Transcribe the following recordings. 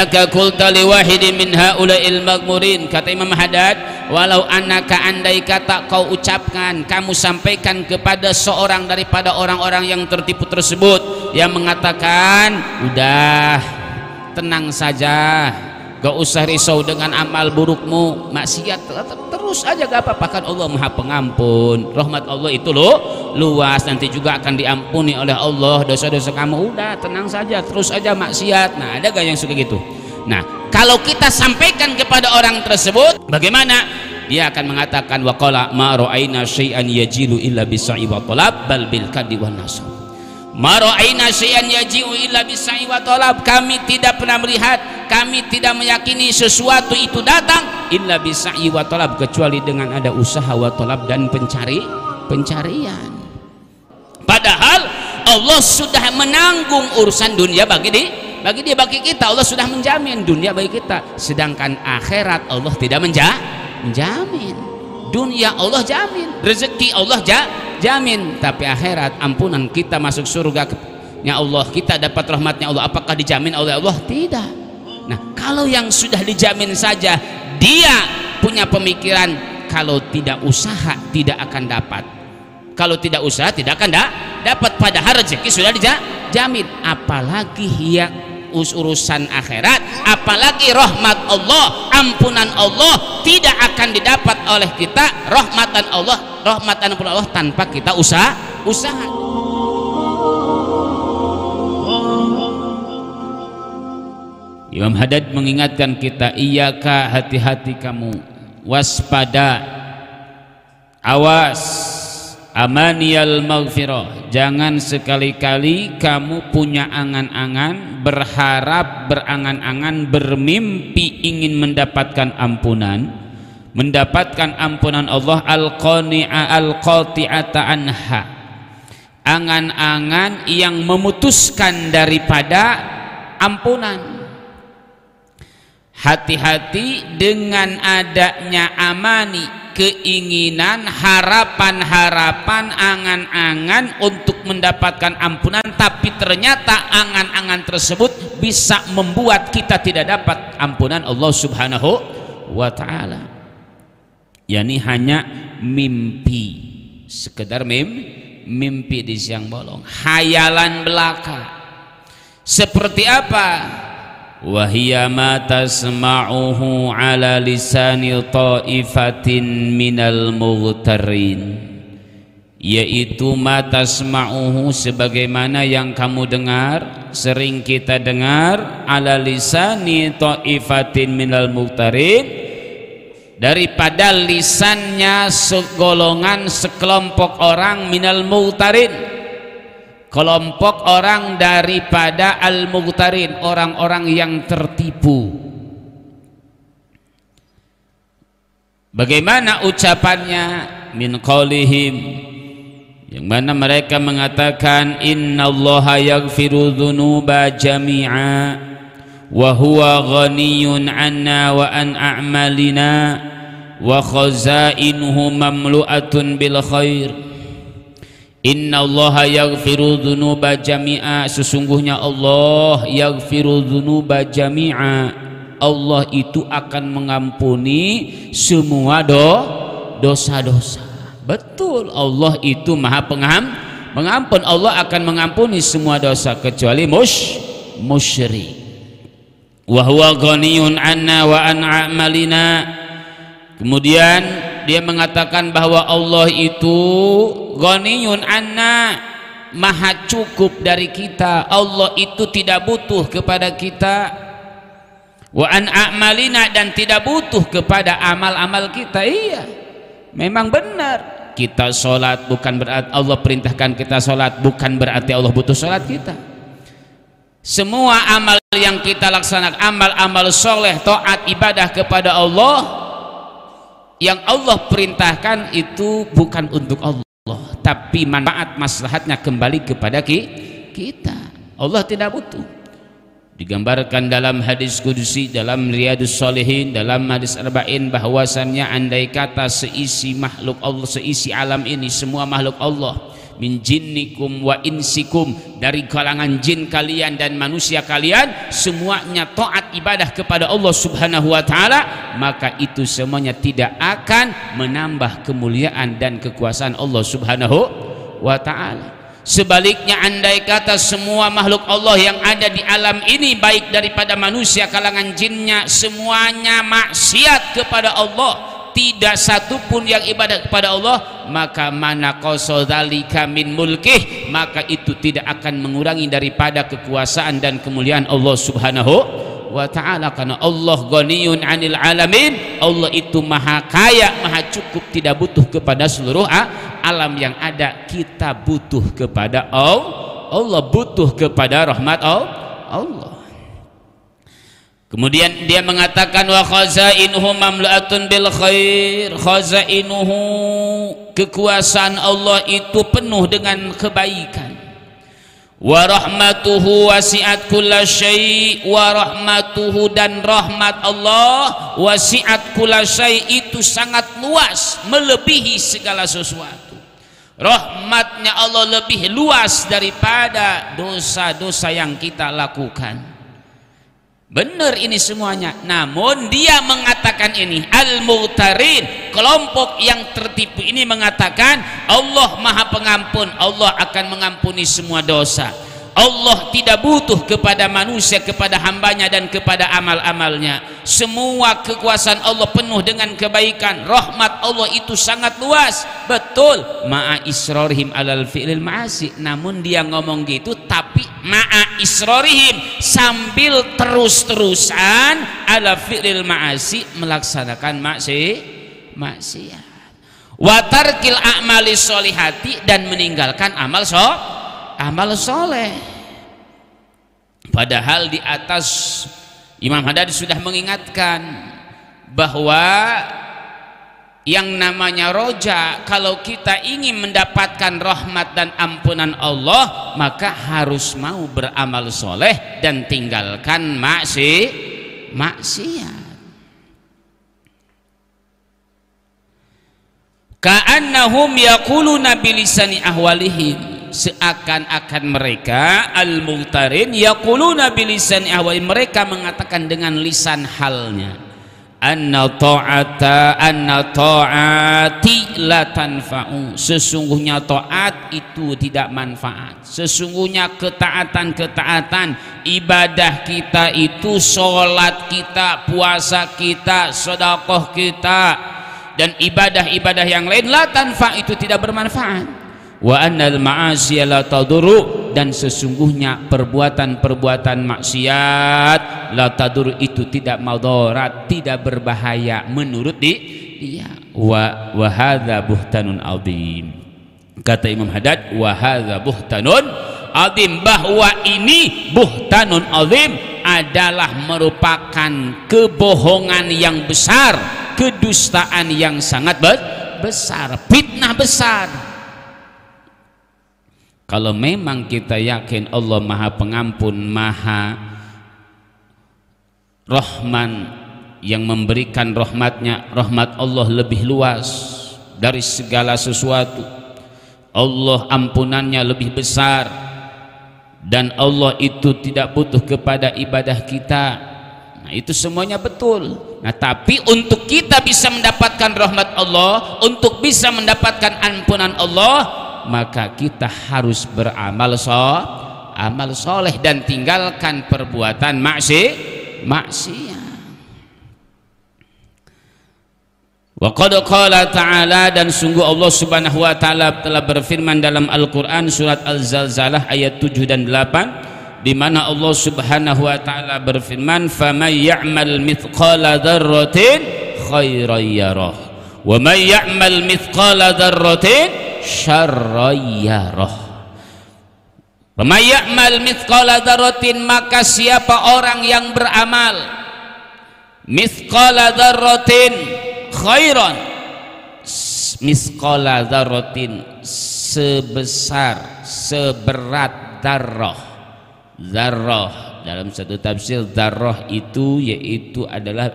annaka qulta li wahidin min haula'il maghmurin, kata Imam Haddad, walau annaka, andai kata kau ucapkan, kamu sampaikan kepada seorang daripada orang-orang yang tertipu tersebut, yang mengatakan udah tenang saja, gak usah risau dengan amal burukmu, maksiat terus aja gak apa-apa, kan Allah Maha Pengampun, rahmat Allah itu loh luas, nanti juga akan diampuni oleh Allah dosa-dosa kamu, udah tenang saja, terus aja maksiat. Nah, ada gak yang suka gitu? Nah, kalau kita sampaikan kepada orang tersebut, bagaimana? Dia akan mengatakan waqala ma ra'aina syai'an yajilu illa bisa'i wa talab bal bil kadhi wan nasab. Ma ra'aina syai'an yajilu illa bisa'i wa talab, kami tidak pernah melihat, kami tidak meyakini sesuatu itu datang illa bisa'i wa talab, kecuali dengan ada usaha wa talab dan pencarian. Padahal Allah sudah menanggung urusan dunia bagi kita. Allah sudah menjamin dunia bagi kita, sedangkan akhirat Allah tidak menjamin. Dunia Allah jamin, rezeki Allah jamin, tapi akhirat ampunan kita masuk surga Allah, kita dapat rahmatnya Allah, apakah dijamin oleh Allah? Tidak. Nah, kalau yang sudah dijamin saja, dia punya pemikiran kalau tidak usaha tidak akan dapat, kalau tidak usaha tidak akan dapat, padahal rezeki sudah dijamin. Apalagi yang urusan akhirat, apalagi rahmat Allah, ampunan Allah tidak akan didapat oleh kita, rahmatan Allah tanpa kita usaha. Imam Haddad mengingatkan kita, iyaka, hati-hati kamu, waspada, awas, amaniyal maghfirah, jangan sekali-kali kamu punya angan-angan, berharap, berangan-angan, bermimpi ingin mendapatkan ampunan Allah, al-qani'a al-qati'ata anha, angan-angan yang memutuskan daripada ampunan. Hati-hati dengan adanya amani, keinginan, harapan-harapan, angan-angan untuk mendapatkan ampunan, tapi ternyata angan-angan tersebut bisa membuat kita tidak dapat ampunan Allah Subhanahu wa ta'ala. Yani hanya mimpi, sekedar mimpi di siang bolong, hayalan belaka. Seperti apa? Wahia ma tasma'uhu ala lisani ta'ifatin minal mughtarin, yaitu ma tasma'uhu, sebagaimana yang kamu dengar, sering kita dengar, ala lisani ta'ifatin minal mughtarin, daripada lisannya segolongan, sekelompok orang, minal mughtarin, kelompok orang daripada al-mughtarin, orang-orang yang tertipu. Bagaimana ucapannya? Min qaulihim, yang mana mereka mengatakan innallaha yaghfiru dzunuba jami'a wa huwa ghaniyun 'anna wa an a'malina wa khazainuhu mamlu'atun bil khair. Innallaha yaghfiru dzunuba jami'a, sesungguhnya Allah yaghfiru dzunuba jami'a, Allah itu akan mengampuni semua dosa-dosa. Betul, Allah itu Maha Pengampun, Allah akan mengampuni semua dosa kecuali musyrik. Wa huwa ghaniyun 'anna wa an a'malina. Kemudian dia mengatakan bahwa Allah itu ghaniyun 'anna, maha cukup dari kita, Allah itu tidak butuh kepada kita, wa an a'malina, dan tidak butuh kepada amal-amal kita. Iya, memang benar, kita sholat bukan berarti Allah perintahkan kita sholat, bukan berarti Allah butuh sholat kita. Semua amal yang kita laksanakan, amal-amal soleh, taat, ibadah kepada Allah, yang Allah perintahkan itu bukan untuk Allah, tapi manfaat maslahatnya kembali kepada kita. Allah tidak butuh. Digambarkan dalam hadis qudsi, dalam Riyadhus Shalihin, dalam hadis arba'in, bahwasannya andai kata seisi makhluk Allah, seisi alam ini, semua makhluk Allah min jinnikum wa insikum, dari kalangan jin kalian dan manusia kalian, semuanya taat ibadah kepada Allah Subhanahu wa taala, maka itu semuanya tidak akan menambah kemuliaan dan kekuasaan Allah Subhanahu wa taala. Sebaliknya, andai kata semua makhluk Allah yang ada di alam ini, baik daripada manusia kalangan jinnya, semuanya maksiat kepada Allah, tidak satupun yang ibadah kepada Allah, maka mana qasadzalika min mulkih, maka itu tidak akan mengurangi daripada kekuasaan dan kemuliaan Allah Subhanahu wa ta'ala. Karena Allah ghaniyun 'anil alamin, Allah itu maha kaya, maha cukup, tidak butuh kepada seluruh alam yang ada. Kita butuh kepada Allah, butuh kepada rahmat Allah. Kemudian dia mengatakan wa khazainuhu mamlu'atun bil khair, khazainuhu, kekuasaan Allah itu penuh dengan kebaikan. Wa rahmatuhu wasi'at kulla syai', wa rahmatuhu, dan rahmat Allah wasi'at kulla syai', itu sangat luas, melebihi segala sesuatu. Rahmatnya Allah lebih luas daripada dosa-dosa yang kita lakukan. Benar ini semuanya. Namun dia mengatakan ini, al-mu'tarin, kelompok yang tertipu ini mengatakan Allah maha pengampun, Allah akan mengampuni semua dosa. Allah tidak butuh kepada manusia, kepada hambanya dan kepada amal-amalnya. Semua kekuasaan Allah penuh dengan kebaikan. Rahmat Allah itu sangat luas. Betul, ma'a israrihim alal fi'lil ma'asi. Namun dia ngomong gitu, tapi ma'a israrihim, sambil terus-terusan ala fi'lil ma'asi, melaksanakan maksiat. Wa tarkil a'mali sholihati, dan meninggalkan amal soleh. Padahal di atas Imam Haddad sudah mengingatkan bahwa yang namanya roja, kalau kita ingin mendapatkan rahmat dan ampunan Allah, maka harus mau beramal soleh dan tinggalkan maksiat. Ka'annahum yaquluna bilisani ahwalihim, seakan-akan mereka al-mughtarin yaquluna bilisani ahwalihim, mereka mengatakan dengan lisan halnya, anna ta'ati la tanfa'u, sesungguhnya taat itu tidak manfaat. Sesungguhnya ketaatan ibadah kita itu, sholat kita, puasa kita, sedekah kita, dan ibadah-ibadah yang lain, la tanfa', itu tidak bermanfaat. Wa annal ma'asiya la tadurru, dan sesungguhnya perbuatan-perbuatan maksiat la tadur, itu tidak madarat, tidak berbahaya menurut dia. Wa hadza buhtanun azim, kata Imam Haddad, wa hadza buhtanun azim, bahwa ini buhtanun azim adalah merupakan kebohongan yang besar, kedustaan yang sangat besar, fitnah besar. Kalau memang kita yakin Allah maha pengampun, maha rahman, yang memberikan rahmatnya, rahmat Allah lebih luas dari segala sesuatu, Allah ampunannya lebih besar, dan Allah itu tidak butuh kepada ibadah kita, nah itu semuanya betul. Nah tapi untuk kita bisa mendapatkan rahmat Allah, untuk bisa mendapatkan ampunan Allah, maka kita harus beramal soleh dan tinggalkan perbuatan maksiat. Wa qad qala ta'ala, dan sungguh Allah Subhanahu wa taala telah berfirman dalam Al-Qur'an surat Al-Zalzalah ayat 7 dan 8, di mana Allah Subhanahu wa taala berfirman, "Faman ya'mal mithqala dzarratin khairan yarah, wa man ya'mal mithqala dzarratin syarran yarah." Faman ya'mal mithqala dzarratin, maka siapa orang yang beramal mithqala dzarratin khairan, mithqala dzarratin sebesar, seberat darah. Zarrah dalam satu tafsir, zarrah itu yaitu adalah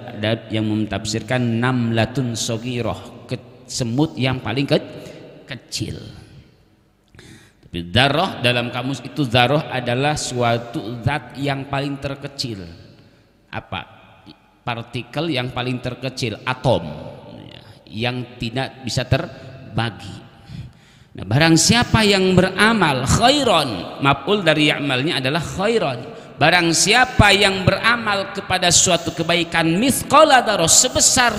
yang mentafsirkan namlatun saghirah, semut yang paling kecil. Dzarrah dalam kamus itu, dzarrah adalah suatu zat yang paling terkecil. Apa? Partikel yang paling terkecil, atom, yang tidak bisa terbagi. Nah, barang siapa yang beramal khairan, maf'ul dari ya'malnya adalah khairan. Barang siapa yang beramal kepada suatu kebaikan mithqala dzarrah, sebesar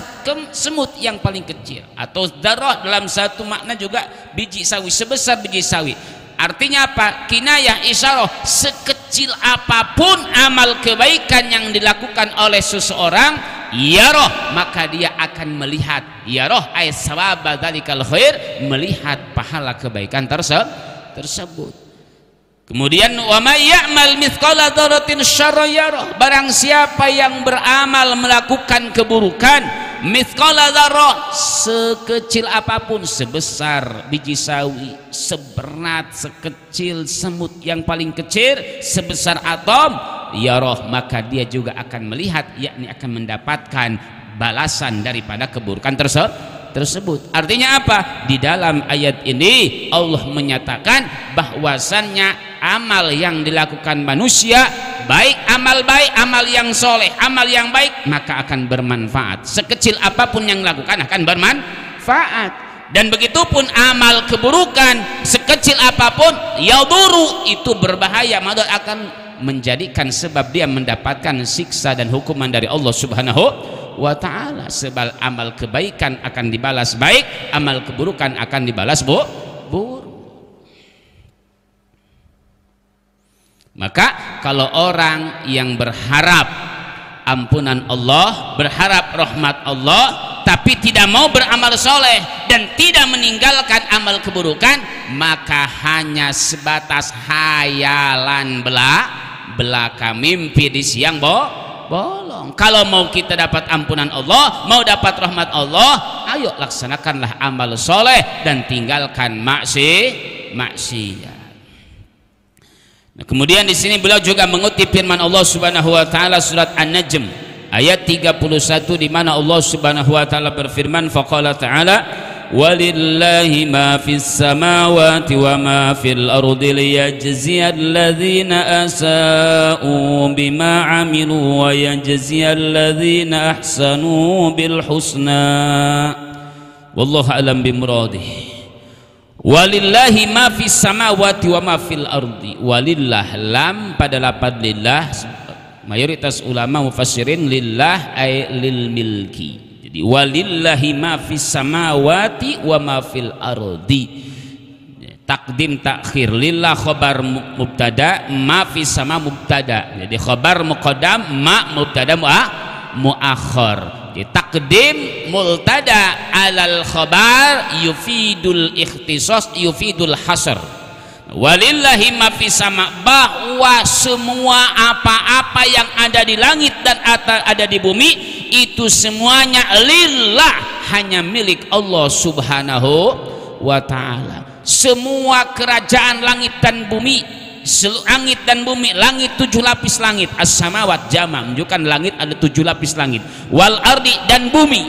semut yang paling kecil, atau dzarrah dalam satu makna juga biji sawi, sebesar biji sawi. Artinya apa? Kinayah, isyarah, sekecil apapun amal kebaikan yang dilakukan oleh seseorang, yarah, maka dia akan melihat. Yarah ay sawaba dzalikal khair, melihat pahala kebaikan tersebut. Kemudian wa may ya'mal mithqala dzarratin syarran yarah, barang siapa yang beramal melakukan keburukan mithqala dzarrah, sekecil apapun, sebesar biji sawi, seberat, sekecil semut yang paling kecil, sebesar atom, yarah, maka dia juga akan melihat, yakni akan mendapatkan balasan daripada keburukan tersebut. Artinya apa? Di dalam ayat ini Allah menyatakan bahwasannya amal yang dilakukan manusia, baik amal yang soleh, amal yang baik, maka akan bermanfaat. Sekecil apapun yang dilakukan akan bermanfaat. Dan begitupun amal keburukan, sekecil apapun, yaduru, itu berbahaya, maka akan menjadikan sebab dia mendapatkan siksa dan hukuman dari Allah Subhanahu wa ta'ala. Sebab amal kebaikan akan dibalas baik, amal keburukan akan dibalas buruk. Maka kalau orang yang berharap ampunan Allah, berharap rahmat Allah, tapi tidak mau beramal soleh dan tidak meninggalkan amal keburukan, maka hanya sebatas hayalan belaka, mimpi di siang bolong. Kalau mau kita dapat ampunan Allah, mau dapat rahmat Allah, ayo laksanakanlah amal soleh dan tinggalkan maksiat. Nah, kemudian di sini beliau juga mengutip firman Allah Subhanahu wa taala surat An-Najm ayat 31, di mana Allah Subhanahu wa taala berfirman, faqala ta'ala walillahi ma fis samawati wa ma fil ardi liyajziyal ladzina asa'u bima 'amilu wa yajziyal ladzina ahsanu bil husna wallahu a'lam bimuradihi. Walillahi ma fis samawati wa ma fil ardi. Walillah, lam pada lapad lillah, mayoritas ulama mufassirin lillah ay lil milki. Jadi walillahi ma fis samawati wa ma fil ardi, takdim takhir, lillah khabar mubtada, ma fis sama mubtada, jadi khabar muqaddam, ma mubtada muakhar. Takdim multada alal khabar yufidul ikhtisas, yufidul hasr. Walillahi ma fis sama, bahwa semua apa-apa yang ada di langit dan ada di bumi itu semuanya lillah, hanya milik Allah Subhanahu wa ta'ala. Semua kerajaan langit dan bumi, langit dan bumi, langit 7 lapis langit, as-samawat jama' menunjukkan langit ada 7 lapis langit, wal ardi, dan bumi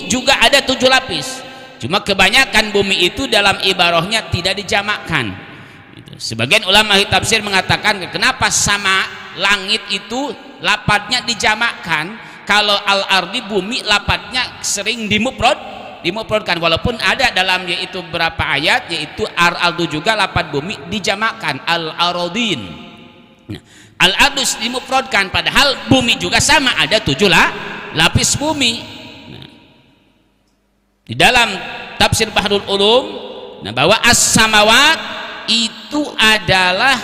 juga ada 7 lapis. Cuma kebanyakan bumi itu dalam ibarahnya tidak dijamakkan. Sebagian ulama tafsir mengatakan kenapa sama langit itu lapatnya dijamakkan, kalau al ardi bumi lapatnya sering dimufradkan, walaupun ada dalam yaitu berapa ayat, yaitu al-ardu juga lapat bumi dijamakkan al-aradin. Nah, al-ardu dimufradkan, padahal bumi juga sama ada 7 lapis bumi. Nah, di dalam tafsir Bahrul Ulum, nah, bahwa as-samawat itu adalah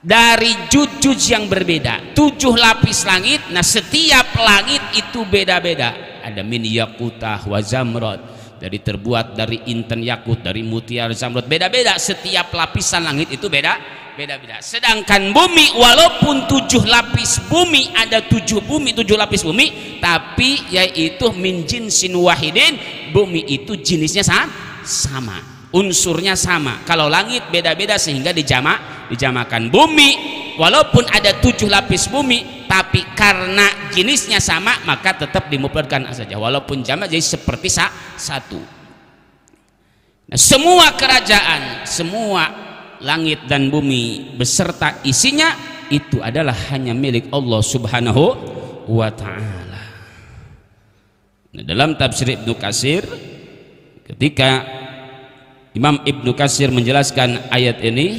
dari juz yang berbeda, 7 lapis langit. Nah, setiap langit itu beda-beda. Ada min yakutah wa zamrad, dari terbuat dari inten yakut, dari mutiara zamrud, beda-beda. Setiap lapisan langit itu beda-beda. Sedangkan bumi, walaupun 7 lapis bumi, ada 7 lapis bumi, tapi yaitu min jinsin wahidin, bumi itu jenisnya sama, unsurnya sama. Kalau langit beda-beda sehingga dijamakan. Bumi walaupun ada 7 lapis bumi, tapi karena jenisnya sama maka tetap dimufradkan saja, walaupun jamak jadi seperti satu. Nah, semua kerajaan, semua langit dan bumi beserta isinya itu adalah hanya milik Allah Subhanahu wa ta'ala. Nah, dalam tafsir Ibnu Katsir, ketika Imam Ibnu Katsir menjelaskan ayat ini,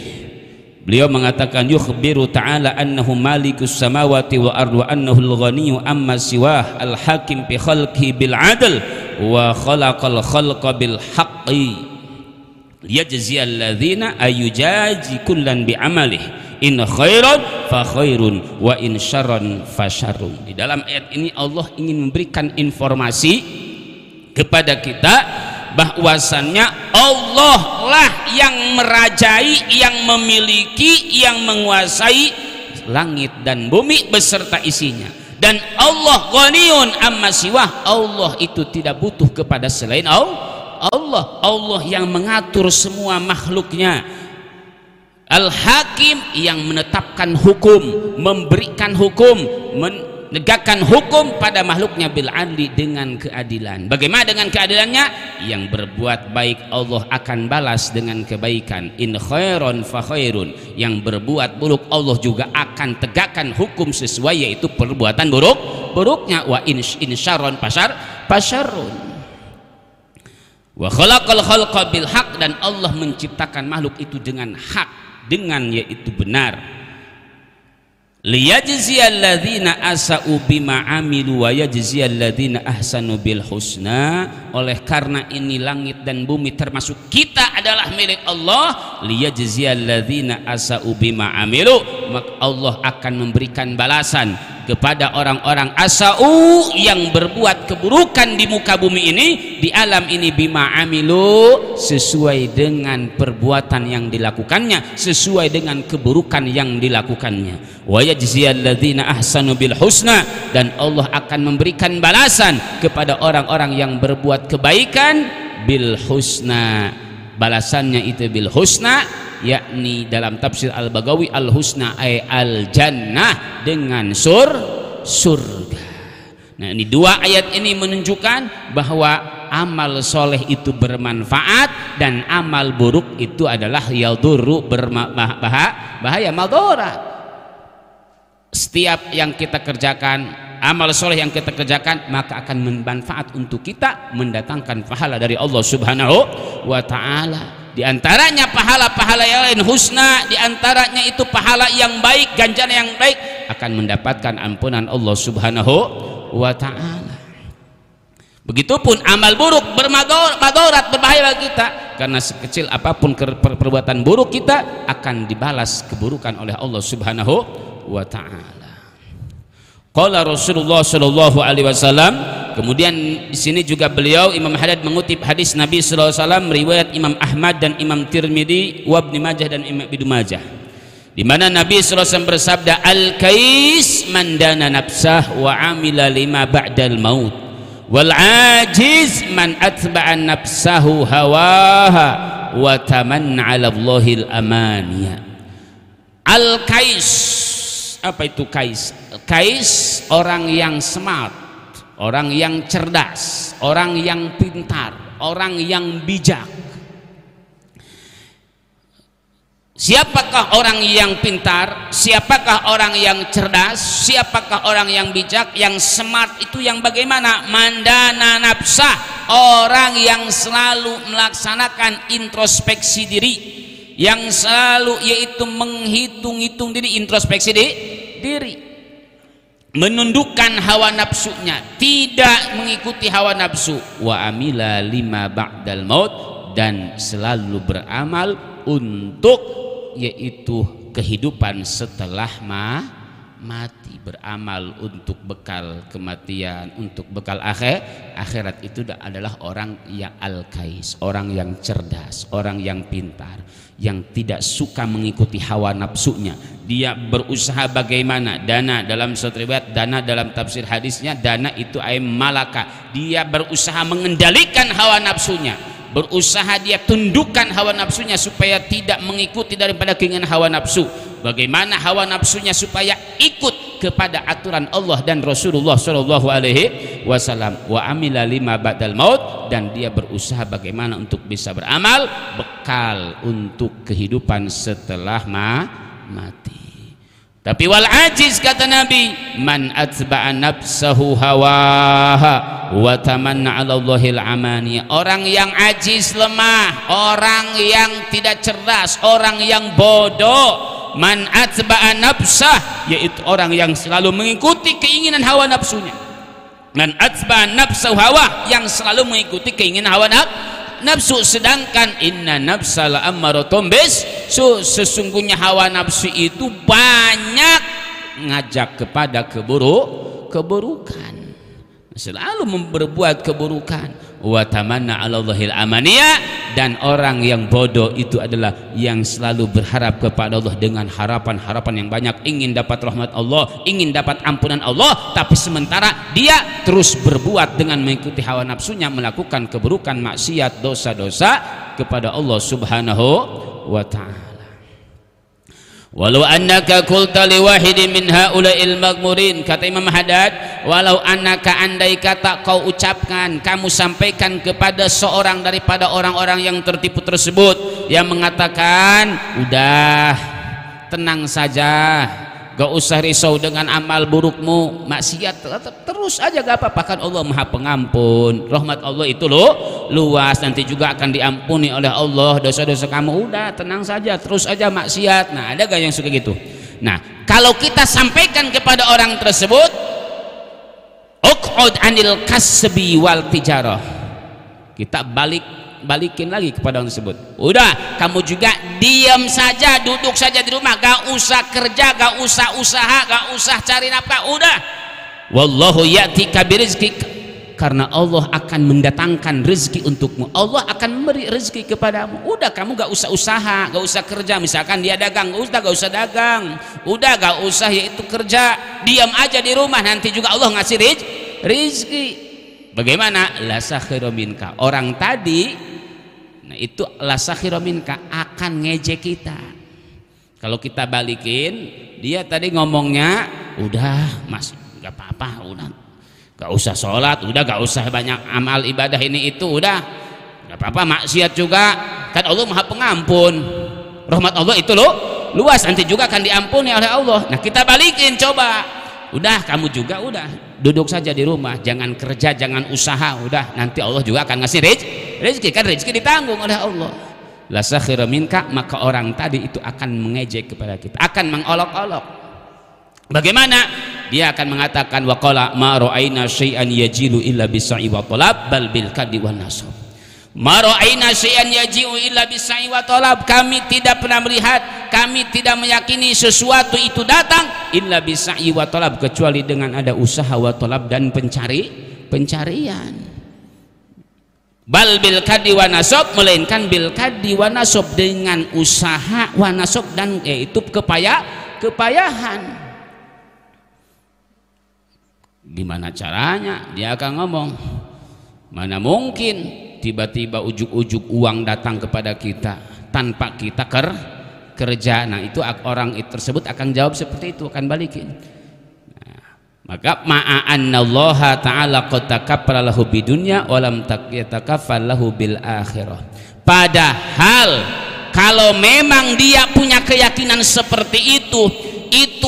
beliau mengatakan yukhbiru ta'ala annahu malikus samawati wa ardi wa annahu al-ghaniyyu amma siwah al-hakim bi khalqihi bil 'adl wa khalaqal khalqa bil haqqi liyajziyal ladzina ayujazi kullan bi 'amalihi in khairan fa khairun wa in syarran fa syarrun. Di dalam ayat ini Allah ingin memberikan informasi kepada kita bahwasannya Allah lah yang merajai, yang memiliki, yang menguasai langit dan bumi beserta isinya. Dan Allah ghaniyun amma siwah, Allah itu tidak butuh kepada selain Allah. Allah yang mengatur semua makhluknya. Al-Hakim yang menetapkan hukum, memberikan hukum, menegakkan hukum pada makhluknya bil adli, dengan keadilan. Bagaimana dengan keadilannya? Yang berbuat baik Allah akan balas dengan kebaikan. In khairon fa khairun. Yang berbuat buruk Allah juga akan tegakkan hukum sesuai, yaitu perbuatan buruknya. Wa in syarron fasyarrun. Wa khalaqal khalqa bil haq, dan Allah menciptakan makhluk itu dengan hak, dengan yaitu benar. Liyajziyal ladzina asa'u bima amilu wa yajziyal ladzina ahsanu bil husna. Oleh karena ini langit dan bumi termasuk kita adalah milik Allah. Liyajziyal ladzina asa'u bima amilu, maka Allah akan memberikan balasan kepada orang-orang asa'u yang berbuat keburukan di muka bumi ini, di alam ini, bima amilu, sesuai dengan perbuatan yang dilakukannya, sesuai dengan keburukan yang dilakukannya. Wa yajziyal ladzina ahsanu bil husna, dan Allah akan memberikan balasan kepada orang-orang yang berbuat kebaikan bil husna. Balasannya itu bil husna, yakni dalam tafsir Al-Baghawi al husna ay al jannah, dengan surga. Nah, ini dua ayat ini menunjukkan bahwa amal soleh itu bermanfaat dan amal buruk itu adalah yadurru, bahaya, madarat. Setiap yang kita kerjakan, amal soleh yang kita kerjakan, maka akan bermanfaat untuk kita, mendatangkan pahala dari Allah Subhanahu wa ta'ala. Di antaranya pahala-pahala yang lain husna, di antaranya itu pahala yang baik, ganjaran yang baik, akan mendapatkan ampunan Allah Subhanahu wa ta'ala. Begitupun amal buruk bermadarat, berbahaya bagi kita, karena sekecil apapun perbuatan buruk kita akan dibalas keburukan oleh Allah Subhanahu wa ta'ala. Qala Rasulullah sallallahu alaihi wasallam. Kemudian di sini juga beliau Imam Haddad mengutip hadis Nabi sallallahu alaihi wasallam riwayat Imam Ahmad dan Imam Tirmidzi wa Ibnu Majah dan Imam Ibnu Majah, di mana Nabi sallallahu alaihi wasallam bersabda, al-kais man dana nafsah wa amila lima ba'dal maut, wal ajiz man atba'a nafsahu hawaha wa tamanna 'ala Allahil amaniya. Al-kais, apa itu kais? Kais orang yang smart, orang yang cerdas, orang yang pintar, orang yang bijak. Siapakah orang yang pintar? Siapakah orang yang cerdas? Siapakah orang yang bijak? Yang smart itu yang bagaimana? Mandana nafsah, orang yang selalu melaksanakan introspeksi diri, yang selalu yaitu menghitung-hitung diri, introspeksi diri, menundukkan hawa nafsunya, tidak mengikuti hawa nafsu. Wa amila lima ba'dal maut, dan selalu beramal untuk yaitu kehidupan setelah mati, beramal untuk bekal kematian, untuk bekal akhirat. Itu adalah orang yang al-kais, orang yang cerdas, orang yang pintar, yang tidak suka mengikuti hawa nafsunya. Dia berusaha bagaimana? Dana dalam suatu riwayat, dana dalam tafsir hadisnya, dana itu ay malaka. Dia berusaha mengendalikan hawa nafsunya, berusaha dia tundukkan hawa nafsunya supaya tidak mengikuti daripada keinginan hawa nafsu. Bagaimana hawa nafsunya supaya ikut kepada aturan Allah dan Rasulullah sallallahu alaihi wasallam, wa amila lima ba'dal maut, dan dia berusaha bagaimana untuk bisa beramal bekal untuk kehidupan setelah mati. Tapi wal ajiz, kata Nabi, man atba'a nafsahu hawaha wa tamanna 'ala Allahil amaniya. Orang yang ajiz, lemah, orang yang tidak cerdas, orang yang bodoh. Man atba'a nafsah, yaitu orang yang selalu mengikuti keinginan hawa nafsunya. Man atba'a nafsahu hawa, yang selalu mengikuti keinginan hawa nafsu. Sedangkan inna nafsa la ammaratun bis-su, sesungguhnya hawa nafsu itu banyak ngajak kepada keburukan, selalu berbuat keburukan. Wa tamanna 'ala Allahil amaniya, dan orang yang bodoh itu adalah yang selalu berharap kepada Allah dengan harapan-harapan yang banyak, ingin dapat rahmat Allah, ingin dapat ampunan Allah, tapi sementara dia terus berbuat dengan mengikuti hawa nafsunya, melakukan keburukan, maksiat, dosa-dosa kepada Allah Subhanahu wa ta'ala. Walau annaka qulta li wahidin min haula'il maghmurin, kata Imam Haddad, walau annaka, andai kata kau ucapkan, kamu sampaikan kepada seorang daripada orang-orang yang tertipu tersebut, yang mengatakan, udah tenang saja, gak usah risau dengan amal burukmu, maksiat terus aja gak apa-apa, kan Allah Maha Pengampun, rahmat Allah itu luas, nanti juga akan diampuni oleh Allah dosa-dosa kamu, udah tenang saja, terus aja maksiat. Nah, ada gak yang suka gitu? Nah, kalau kita sampaikan kepada orang tersebut, uq'ud anil kasbi wal tijarah, kita balikin lagi kepada orang tersebut, udah kamu juga diam saja, duduk saja di rumah, gak usah kerja, gak usah usaha, gak usah cari nafkah, udah. Wallahu ya'tika birizqik, karena Allah akan mendatangkan rezeki untukmu, Allah akan memberi rezeki kepadamu. Udah kamu gak usah usaha, gak usah kerja. Misalkan dia dagang, udah gak usah dagang, udah gak usah yaitu kerja, diam aja di rumah, nanti juga Allah ngasih rezeki. Bagaimana? La sakhira minka, orang tadi, nah itu la sakhira minka, akan ngejek kita. Kalau kita balikin, dia tadi ngomongnya, udah mas, gak apa-apa, udah gak usah sholat, udah gak usah banyak amal ibadah ini itu, udah gak apa-apa, maksiat juga, kan Allah Maha Pengampun, rahmat Allah itu luas, nanti juga akan diampuni oleh Allah. Nah, kita balikin, coba, udah kamu juga udah duduk saja di rumah, jangan kerja, jangan usaha, udah nanti Allah juga akan ngasih rezeki, kan rezeki ditanggung oleh Allah. La sakhira minka, maka orang tadi itu akan mengejek kepada kita, akan mengolok-olok. Bagaimana? Dia akan mengatakan, waqala ma ra'aina syai'an yajilu illa bisa'i wa talab bal bil kadi wan nasab. Ma ra'aina syai'an yajilu illa bisa'i wa talab, kami tidak pernah melihat, kami tidak meyakini sesuatu itu datang illa bisa'i wa talab, kecuali dengan ada usaha wa talab dan pencarian. Bal bil kadi wa nasab, melainkan bil kadi wa nasab, dengan usaha wa nasab, dan yaitu kepayahan. Gimana caranya? Dia akan ngomong, mana mungkin tiba-tiba ujuk-ujuk uang datang kepada kita tanpa kita kerja. Nah, itu orang tersebut akan jawab seperti itu, akan balikin. Nah, maka ma'annallaha ta'ala qad takaffala lahu bidunya wa lam yatakaffal lahu bil akhirah. Padahal kalau memang dia punya keyakinan seperti itu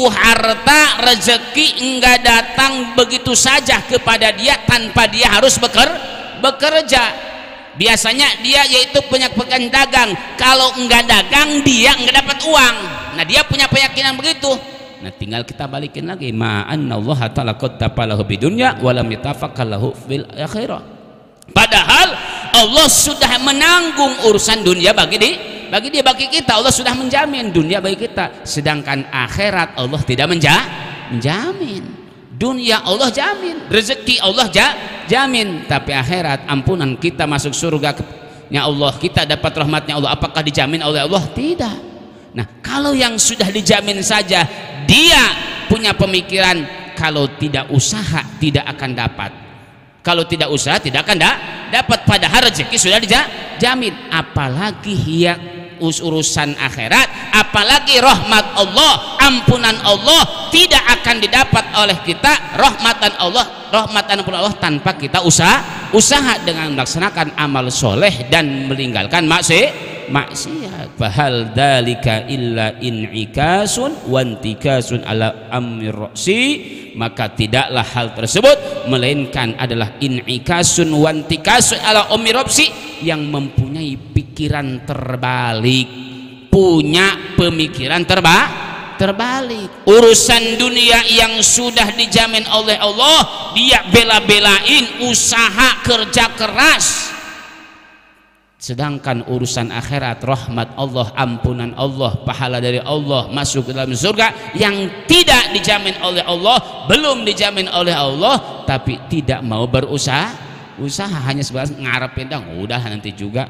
harta rezeki enggak datang begitu saja kepada dia tanpa dia harus bekerja. Biasanya dia yaitu punya pekerjaan dagang, kalau enggak dagang dia enggak dapat uang. Nah, dia punya keyakinan begitu. Nah, tinggal kita balikin lagi, ma'annallaha ta'ala qad tafalahu bidunya wa lam yatafakkal lahu fil akhirah. Padahal Allah sudah menanggung urusan dunia bagi kita, Allah sudah menjamin dunia bagi kita, sedangkan akhirat Allah tidak menjamin. Dunia Allah jamin, rezeki Allah jamin, tapi akhirat, ampunan kita masuk surga-Nya Allah, kita dapat rahmatnya Allah, apakah dijamin oleh Allah? Tidak. Nah, kalau yang sudah dijamin saja, dia punya pemikiran kalau tidak usaha tidak akan dapat, kalau tidak usaha tidak akan dapat, padahal rezeki sudah dijamin. Apalagi urusan akhirat, apalagi rahmat Allah, ampunan Allah tidak akan didapat oleh kita, rahmatan ampunan Allah tanpa kita usaha dengan melaksanakan amal soleh dan meninggalkan maksiat. Fahal dzalika illa in'ikasun wantikasun ala amri ra'si, maka tidaklah hal tersebut melainkan adalah in'ikasun wantikasun ala amri ra'si, yang mempunyai pikiran terbalik, punya pemikiran terbalik. Urusan dunia yang sudah dijamin oleh Allah dia bela-belain, usaha kerja keras, sedangkan urusan akhirat, rahmat Allah, ampunan Allah, pahala dari Allah, masuk ke dalam surga yang tidak dijamin oleh Allah, belum dijamin oleh Allah, tapi tidak mau berusaha, hanya sebatas ngarepin dong, udah nanti juga.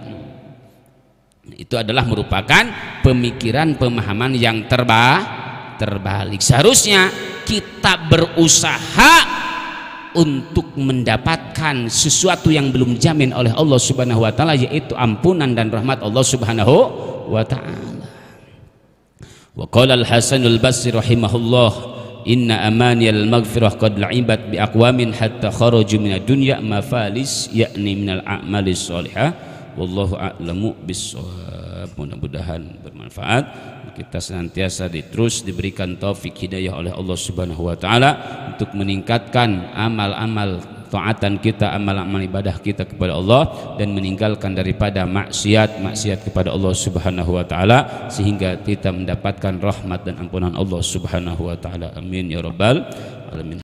Itu adalah merupakan pemikiran, pemahaman yang terbalik. Seharusnya kita berusaha untuk mendapatkan sesuatu yang belum dijamin oleh Allah Subhanahu wa taala, yaitu ampunan dan rahmat Allah Subhanahu wa taala. Wa qala Al-Hasanul Basri rahimahullah, inna amaniyal maghfirah qad la'ibat bi aqwamin hatta kharaju minad dunya mafalis, yakni minal a'malis shalihah, wallahu a'lamu bis-shawab. Mudah-mudahan bermanfaat, kita senantiasa terus diberikan taufik hidayah oleh Allah Subhanahu wa taala untuk meningkatkan amal-amal taatan kita, amal-amal ibadah kita kepada Allah, dan meninggalkan daripada maksiat kepada Allah Subhanahu wa taala, sehingga kita mendapatkan rahmat dan ampunan Allah Subhanahu wa taala. Amin ya rabbal alamin.